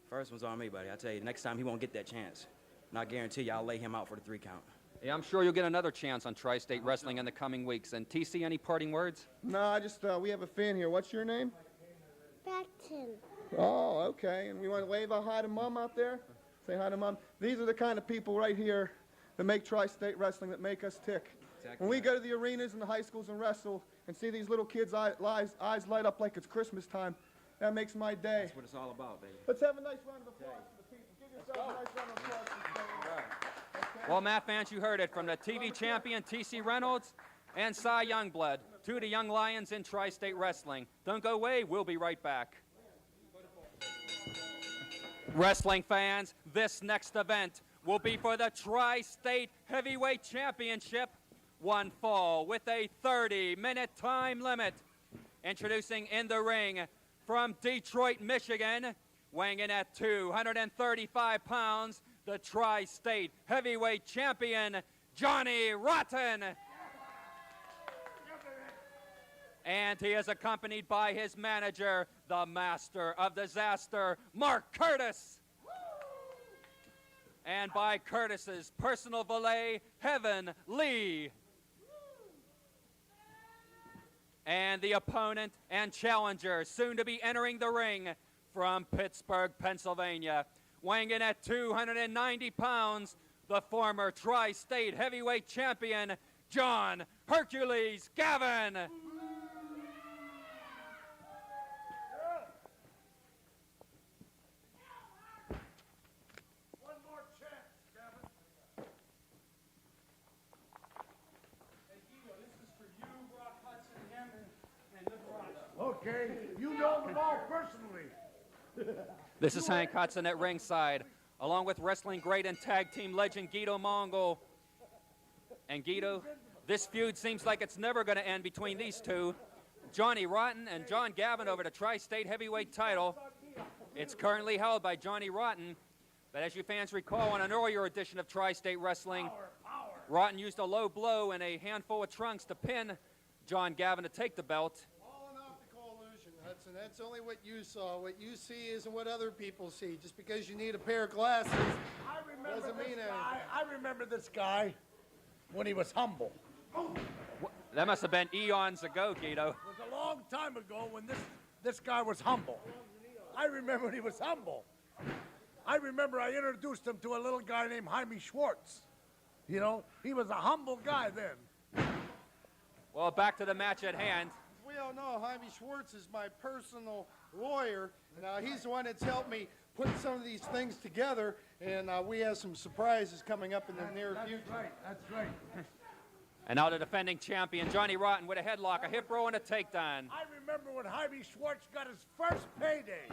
First one's on me, buddy. I tell you, next time he won't get that chance. And I guarantee you, I'll lay him out for the 3 count. Yeah, I'm sure you'll get another chance on Tri-State Wrestling in the coming weeks. And TC, any parting words? No, I just, we have a fan here. What's your name? Bacton. Oh, okay. And we want to wave a hi to Mom out there? Say hi to Mom. These are the kind of people right here that make Tri-State Wrestling, that make us tick. Exactly. When we go to the arenas and the high schools and wrestle and see these little kids' eyes light up like it's Christmas time, that makes my day. That's what it's all about, baby. Let's have a nice round of applause for the people. Give yourself a nice round of applause for the fans. Well, Matt fans, you heard it from the TV champion, TC Reynolds, and Cy Youngblood, 2 of the young lions in Tri-State Wrestling. Don't go away. We'll be right back. Wrestling fans, this next event will be for the Tri-State Heavyweight Championship. One fall with a 30-minute time limit. Introducing in the ring from Detroit, Michigan, weighing in at 235 pounds, the Tri-State Heavyweight Champion, Johnny Rotten. And he is accompanied by his manager, the Master of Disaster, Mark Curtis. And by Curtis's personal valet, Heaven Lee. And the opponent and challenger, soon to be entering the ring from Pittsburgh, Pennsylvania, weighing in at 290 pounds, the former Tri-State Heavyweight Champion, John Hercules Gavin. One more chance, Gavin. Hey, Guido, this is for you, Brock Hudson, him, and Luke Ross. Okay, you know them all personally. This is Hank Hudson at ringside, along with wrestling great and tag team legend Guido Mongol. And Guido, this feud seems like it's never going to end between these two. Johnny Rotten and John Gavin over the Tri-State Heavyweight title. It's currently held by Johnny Rotten, but as you fans recall, on an earlier edition of Tri-State Wrestling, Rotten used a low blow and a handful of trunks to pin John Gavin to take the belt. All an optical illusion, Hudson. That's only what you saw. What you see isn't what other people see. Just because you need a pair of glasses doesn't mean anything. I remember this guy when he was humble. That must have been eons ago, Guido. It was a long time ago when this guy was humble. I remember when he was humble. I remember I introduced him to a little guy named Jaime Schwartz. You know, he was a humble guy then. Well, back to the match at hand. We all know Jaime Schwartz is my personal lawyer. Now, he's the one that's helped me put some of these things together, and we have some surprises coming up in the near future. That's right. And now the defending champion, Johnny Rotten, with a headlock, a hip roll, and a takedown. I remember when Jaime Schwartz got his first payday.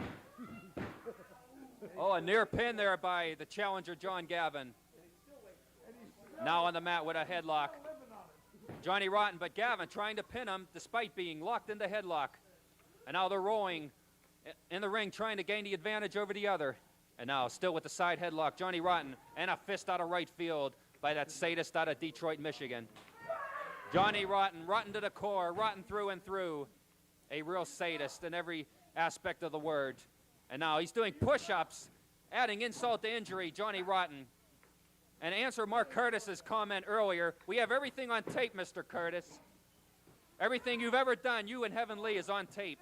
Oh, a near pin there by the challenger, John Gavin. Now on the mat with a headlock. Johnny Rotten, but Gavin trying to pin him despite being locked in the headlock. And now they're rolling in the ring, trying to gain the advantage over the other. And now still with the side headlock, Johnny Rotten, and a fist out of right field by that sadist out of Detroit, Michigan. Johnny Rotten, rotten to the core, rotten through and through. A real sadist in every aspect of the word. And now he's doing push-ups, adding insult to injury, Johnny Rotten. And to answer Mark Curtis's comment earlier, we have everything on tape, Mr. Curtis. Everything you've ever done, you and Heaven Lee, is on tape.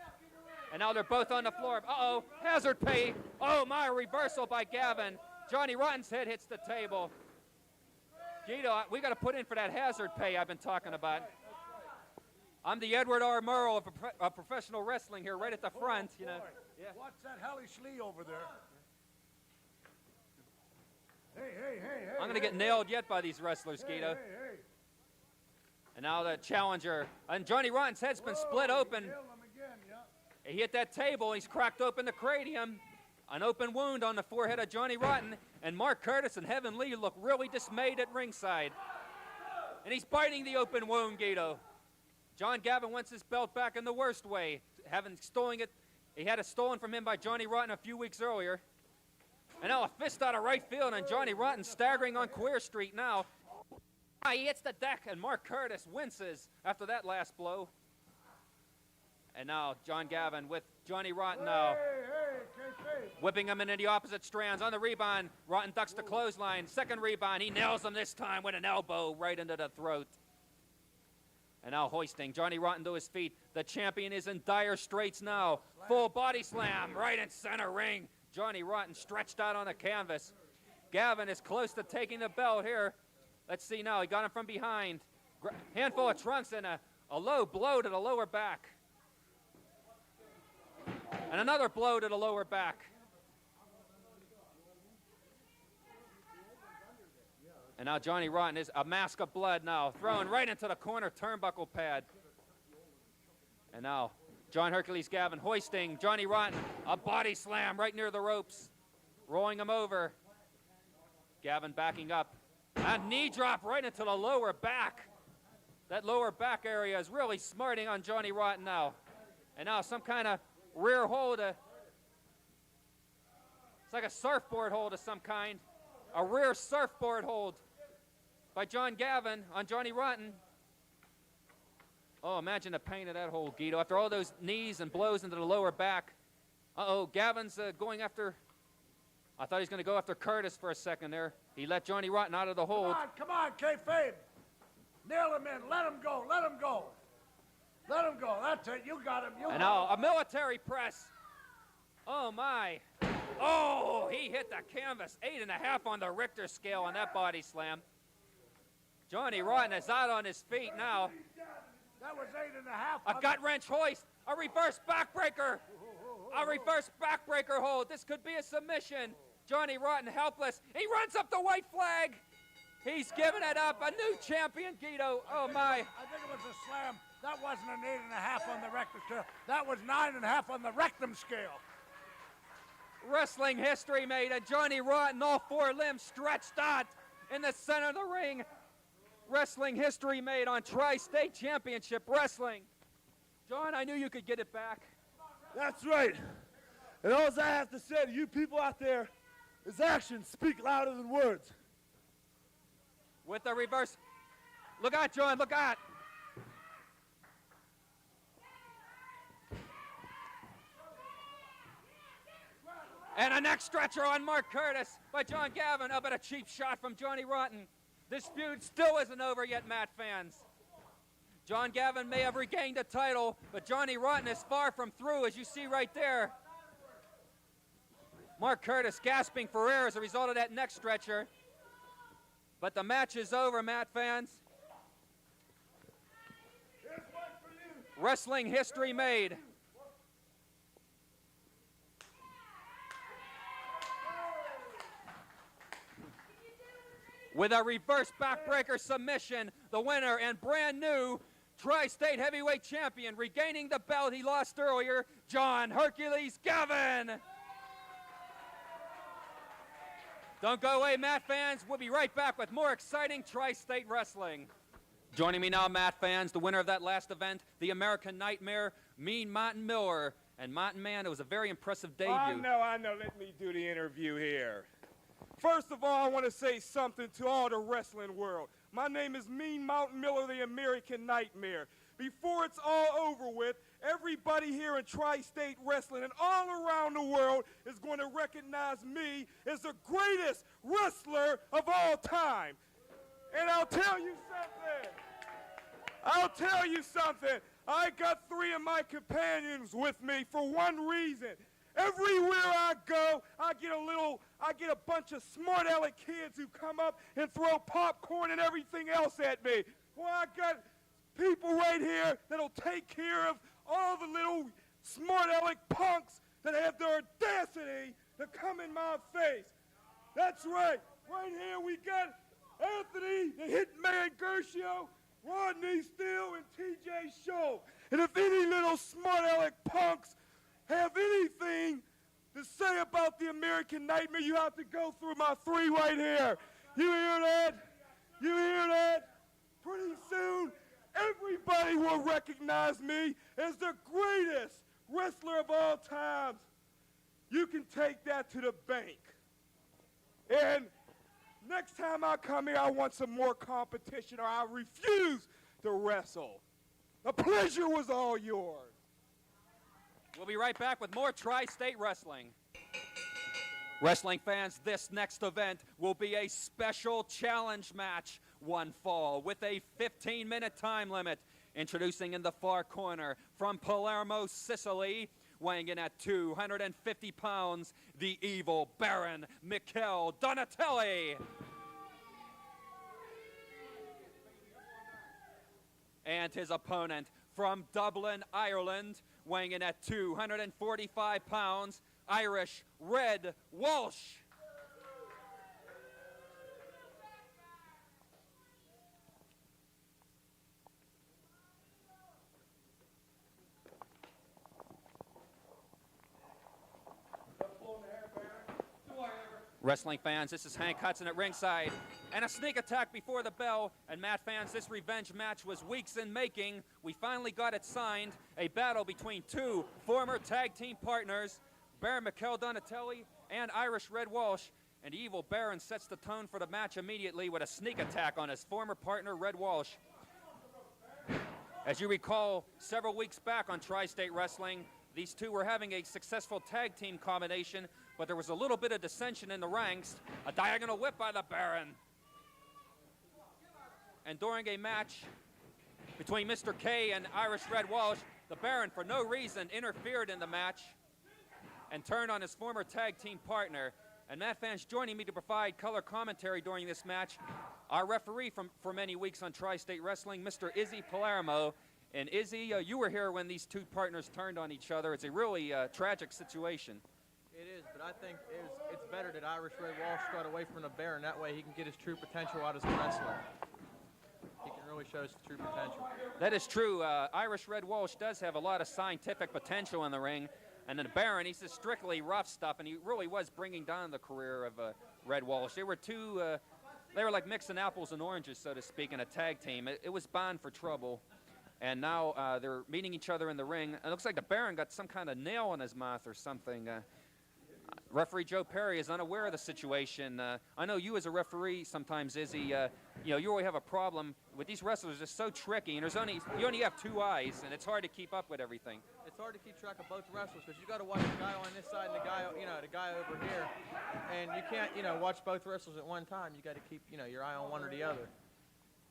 And now they're both on the floor. Uh-oh, hazard pay. Oh, my, reversal by Gavin. Johnny Rotten's head hits the table. Guido, we got to put in for that hazard pay I've been talking about. I'm the Edward R. Murrow of professional wrestling here, right at the front, you know. Yeah. What's that hellish Lee over there? Hey. I'm going to get nailed yet by these wrestlers, Guido. Hey. And now the challenger. And Johnny Rotten's head's been split open. Nailed him again, yeah. He hit that table. He's cracked open the cranium. An open wound on the forehead of Johnny Rotten. And Mark Curtis and Heaven Lee look really dismayed at ringside. And he's biting the open wound, Guido. John Gavin wants his belt back in the worst way, having stolen it. He had it stolen from him by Johnny Rotten a few weeks earlier. And now a fist out of right field, and Johnny Rotten staggering on Queer Street now. He hits the deck, and Mark Curtis winces after that last blow. And now John Gavin with Johnny Rotten now. Whipping him into the opposite strands. On the rebound, Rotten ducks the clothesline. Second rebound, he nails him this time with an elbow right into the throat. And now hoisting Johnny Rotten to his feet. The champion is in dire straits now. Full body slam right in center ring. Johnny Rotten stretched out on the canvas. Gavin is close to taking the belt here. Let's see now, he got him from behind. Handful of trunks and a low blow to the lower back. And another blow to the lower back. And now Johnny Rotten is a mask of blood now, thrown right into the corner turnbuckle pad. And now John Hercules Gavin hoisting Johnny Rotten, a body slam right near the ropes, rolling him over. Gavin backing up. A knee drop right into the lower back. That lower back area is really smarting on Johnny Rotten now. And now some kind of rear hold. It's like a surfboard hold of some kind. A rear surfboard hold by John Gavin on Johnny Rotten. Oh, imagine the pain of that hold, Guido. After all those knees and blows into the lower back. Uh-oh, Gavin's going after... I thought he was going to go after Curtis for a second there. He let Johnny Rotten out of the hold. Come on, kayfabe. Nail him in. Let him go. Let him go. Let him go. That's it. You got him. And now a military press. Oh, my. Oh, he hit the canvas. 8.5 on the Richter scale on that body slam. Johnny Rotten is out on his feet now. That was 8.5. A gut wrench hoist. A reverse backbreaker. A reverse backbreaker hold. This could be a submission. Johnny Rotten helpless. He runs up the white flag. He's giving it up. A new champion, Guido. Oh, my. I think it was a slam. That wasn't an 8.5 on the rectum scale. That was 9.5 on the rectum scale. Wrestling history made, and Johnny Rotten, all 4 limbs stretched out in the center of the ring. Wrestling history made on Tri-State Championship Wrestling. John, I knew you could get it back. That's right. And all I have to say to you people out there is actions speak louder than words. With the reverse. Look out, John, look out. And a neck stretcher on Mark Curtis by John Gavin. Oh, but a cheap shot from Johnny Rotten. This feud still isn't over yet, Matt fans. John Gavin may have regained the title, but Johnny Rotten is far from through, as you see right there. Mark Curtis gasping for air as a result of that neck stretcher. But the match is over, Matt fans. Wrestling history made. With a reverse backbreaker submission, the winner and brand new Tri-State Heavyweight Champion, regaining the belt he lost earlier, John Hercules Gavin. Don't go away, Matt fans. We'll be right back with more exciting Tri-State Wrestling. Joining me now, Matt fans, the winner of that last event, the American Nightmare, Mean Martin Miller. And Martin, man, it was a very impressive debut. I know. Let me do the interview here. First of all, I want to say something to all the wrestling world. My name is Mean Mountain Miller, the American Nightmare. Before it's all over with, everybody here in Tri-State Wrestling and all around the world is going to recognize me as the greatest wrestler of all time. And I'll tell you something. I got 3 of my companions with me for one reason. Everywhere I go, I get a bunch of smart aleck kids who come up and throw popcorn and everything else at me. Well, I got people right here that'll take care of all the little smart aleck punks that have the audacity to come in my face. That's right. Right here we got Anthony, the Hitman Gershio, Rodney Steele, and TJ Schultz. And if any little smart aleck punks have anything to say about the American Nightmare, you have to go through my 3 right here. You hear that? You hear that? Pretty soon, everybody will recognize me as the greatest wrestler of all times. You can take that to the bank. And next time I come here, I want some more competition, or I refuse to wrestle. The pleasure was all yours. We'll be right back with more Tri-State Wrestling. Wrestling fans, this next event will be a special challenge match, one fall, with a 15-minute time limit. Introducing in the far corner from Palermo, Sicily, weighing in at 250 pounds, the evil Baron Mikel Donatelli. And his opponent from Dublin, Ireland, weighing in at 245 pounds, Irish Red Walsh. Wrestling fans, this is Hank Hudson at ringside, and a sneak attack before the bell. And Matt fans, this revenge match was weeks in making. We finally got it signed, a battle between two former tag team partners, Baron Mikel Donatelli and Irish Red Walsh. And Evil Baron sets the tone for the match immediately with a sneak attack on his former partner, Red Walsh. As you recall, several weeks back on Tri-State Wrestling, these two were having a successful tag team combination, but there was a little bit of dissension in the ranks. A diagonal whip by the Baron. And during a match between Mr. K and Irish Red Walsh, the Baron, for no reason, interfered in the match and turned on his former tag team partner. And Matt fans, joining me to provide color commentary during this match, our referee for many weeks on Tri-State Wrestling, Mr. Izzy Palermo. And Izzy, you were here when these two partners turned on each other. It's a really tragic situation. It is, but I think it's better that Irish Red Walsh got away from the Baron. That way he can get his true potential out as a wrestler. He can really show his true potential. That is true. Irish Red Walsh does have a lot of scientific potential in the ring. And then the Baron, he's just strictly rough stuff, and he really was bringing down the career of Red Walsh. They were they were like mixing apples and oranges, so to speak, in a tag team. It was bound for trouble. And now they're meeting each other in the ring. It looks like the Baron got some kind of nail in his mouth or something. Referee Joe Perry is unaware of the situation. I know you as a referee sometimes, Izzy, you always have a problem with these wrestlers. They're so tricky, and you only have two eyes, and it's hard to keep up with everything. It's hard to keep track of both wrestlers because you got to watch the guy on this side and the guy over here, and you can't watch both wrestlers at one time. You got to keep your eye on one or the other.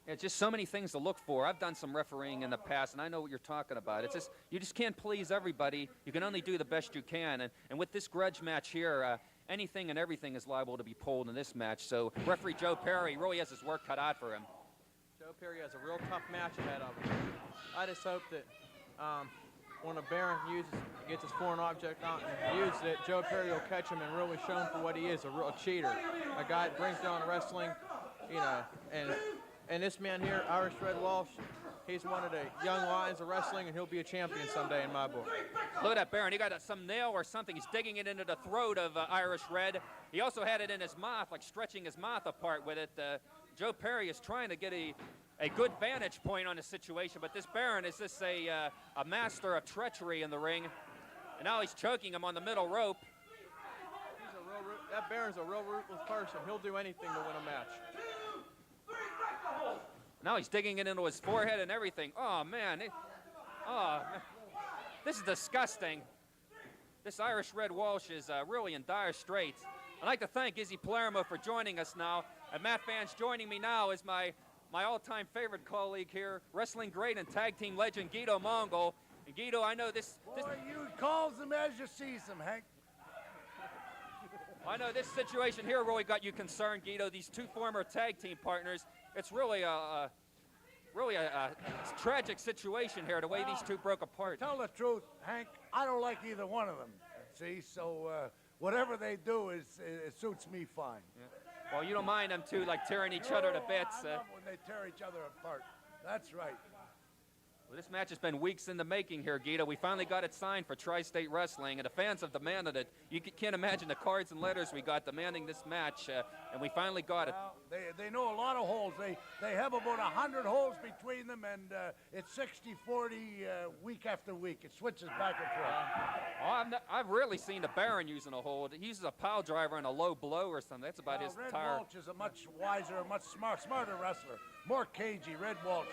It's just so many things to look for. I've done some refereeing in the past, and I know what you're talking about. It's just you just can't please everybody. You can only do the best you can. And with this grudge match here, anything and everything is liable to be pulled in this match. So referee Joe Perry really has his work cut out for him. Joe Perry has a real tough match ahead of him. I just hope that when a Baron gets his foreign object out and uses it, Joe Perry will catch him and really show him for what he is, a real cheater. A guy that brings down wrestling, and this man here, Irish Red Walsh, he's one of the young lions of wrestling, and he'll be a champion someday in my book. Look at that Baron. He got some nail or something. He's digging it into the throat of Irish Red. He also had it in his mouth, like stretching his mouth apart with it. Joe Perry is trying to get a good vantage point on the situation, but this Baron is just a master of treachery in the ring. And now he's choking him on the middle rope. That Baron's a real ruthless person. He'll do anything to win a match. Now he's digging it into his forehead and everything. Oh, man. This is disgusting. This Irish Red Walsh is really in dire straits. I'd like to thank Izzy Palermo for joining us now. And Matt fans, joining me now is my all-time favorite colleague here, wrestling great and tag team legend Guido Mongol. And Guido, I know this Boy, you calls them as you sees them, Hank. I know this situation here really got you concerned, Guido. These two former tag team partners. It's really a tragic situation here, the way these two broke apart. Tell the truth, Hank, I don't like either one of them. See, so whatever they do it suits me fine. Yeah. Well, you don't mind them two like tearing each other to bits. I love when they tear each other apart. That's right. Well, this match has been weeks in the making here, Guido. We finally got it signed for Tri-State Wrestling, and the fans have demanded it. You can't imagine the cards and letters we got demanding this match, and we finally got it. Well, they know a lot of holes. They have about 100 holes between them, and it's 60-40 week after week. It switches back and forth. I've rarely seen the Baron using a hold. He uses a pile driver and a low blow or something. That's about his Red entire... Walsh is a much wiser, much smarter wrestler. More cagey, Red Walsh.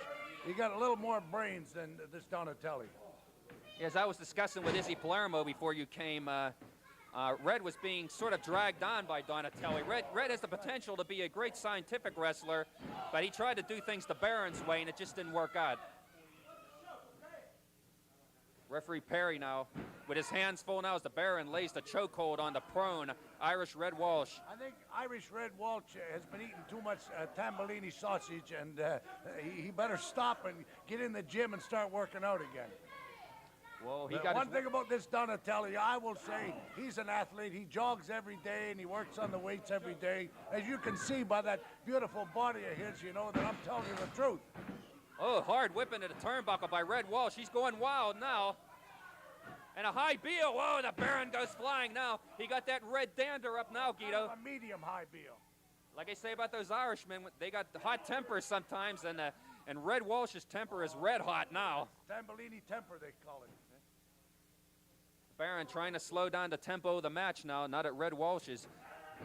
He got a little more brains than this Donatelli. As I was discussing with Izzy Palermo before you came, Red was being sort of dragged on by Donatelli. Red has the potential to be a great scientific wrestler, but he tried to do things the Baron's way, and it just didn't work out. Referee Perry now, with his hands full now as the Baron lays the chokehold on the prone Irish Red Walsh. I think Irish Red Walsh has been eating too much tambellini sausage, and he better stop and get in the gym and start working out again. Well, he got one thing about this Donatelli, I will say, he's an athlete. He jogs every day, and he works on the weights every day. As you can see by that beautiful body of his, you know that I'm telling you the truth. Oh, hard whipping to the turnbuckle by Red Walsh. He's going wild now. And a high heel. Whoa, the Baron goes flying now. He got that red dander up now, Guido. A medium high heel. Like I say about those Irishmen, they got hot tempers sometimes, and Red Walsh's temper is red hot now. Tambellini temper, they call it. Baron trying to slow down the tempo of the match now that Red Walsh is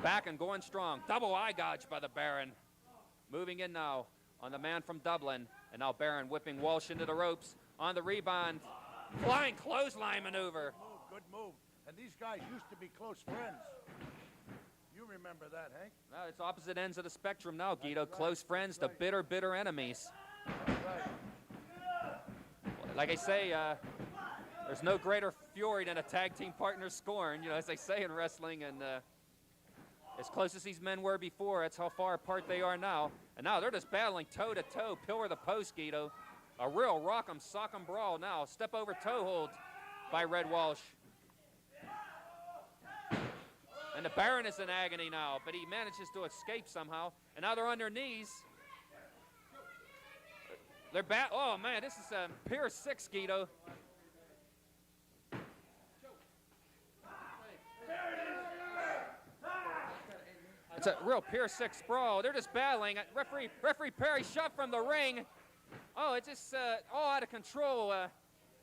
back and going strong. Double eye gouge by the Baron. Moving in now on the man from Dublin. And now Baron whipping Walsh into the ropes on the rebound. Flying clothesline maneuver. Good move. And these guys used to be close friends. You remember that, Hank? No, it's opposite ends of the spectrum now, Guido. Close friends to bitter, bitter enemies. Like I say, there's no greater fury than a tag team partner scorn, as they say in wrestling. And as close as these men were before, that's how far apart they are now. And now they're just battling toe-to-toe, pillar to post, Guido. A real rock'em sock'em brawl now. Step over toe hold by Red Walsh. And the Baron is in agony now, but he manages to escape somehow. And now they're on their knees. They're back. Oh man, this is Pier 6, Guido. It's a real Pier 6 brawl. They're just battling. Referee Perry shot from the ring. Oh, it's just all out of control.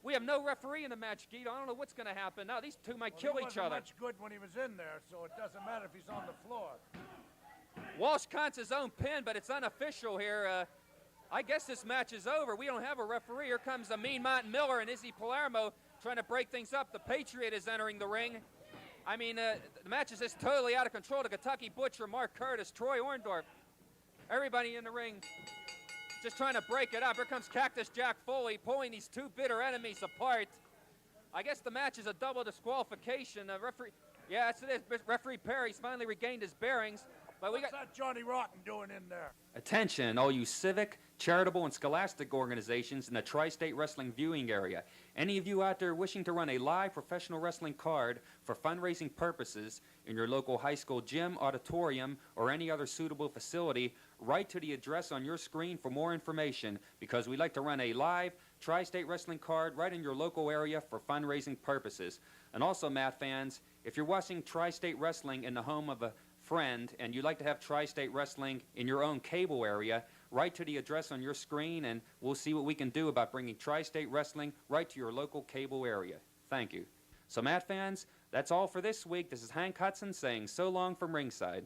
We have no referee in the match, Guido. I don't know what's going to happen now. These two might kill each other. He wasn't much good when he was in there, so it doesn't matter if he's on the floor. Walsh counts his own pin, but it's unofficial here. I guess this match is over. We don't have a referee. Here comes the Mean Mountain Miller and Izzy Palermo trying to break things up. The Patriot is entering the ring. I mean, the match is just totally out of control. The Kentucky Butcher, Mark Curtis, Troy Orndorff. Everybody in the ring just trying to break it up. Here comes Cactus Jack Foley pulling these two bitter enemies apart. I guess the match is a double disqualification. Yes, it is. Referee Perry's finally regained his bearings. But What's that Johnny Rotten doing in there? Attention, all you civic, charitable, and scholastic organizations in the tri-state wrestling viewing area. Any of you out there wishing to run a live professional wrestling card for fundraising purposes in your local high school gym, auditorium, or any other suitable facility, write to the address on your screen for more information, because we'd like to run a live tri-state wrestling card right in your local area for fundraising purposes. And also, Matt fans, if you're watching tri-state wrestling in the home of a friend and you'd like to have tri-state wrestling in your own cable area, write to the address on your screen and we'll see what we can do about bringing tri-state wrestling right to your local cable area. Thank you. So Matt fans, that's all for this week. This is Hank Hudson saying so long from ringside.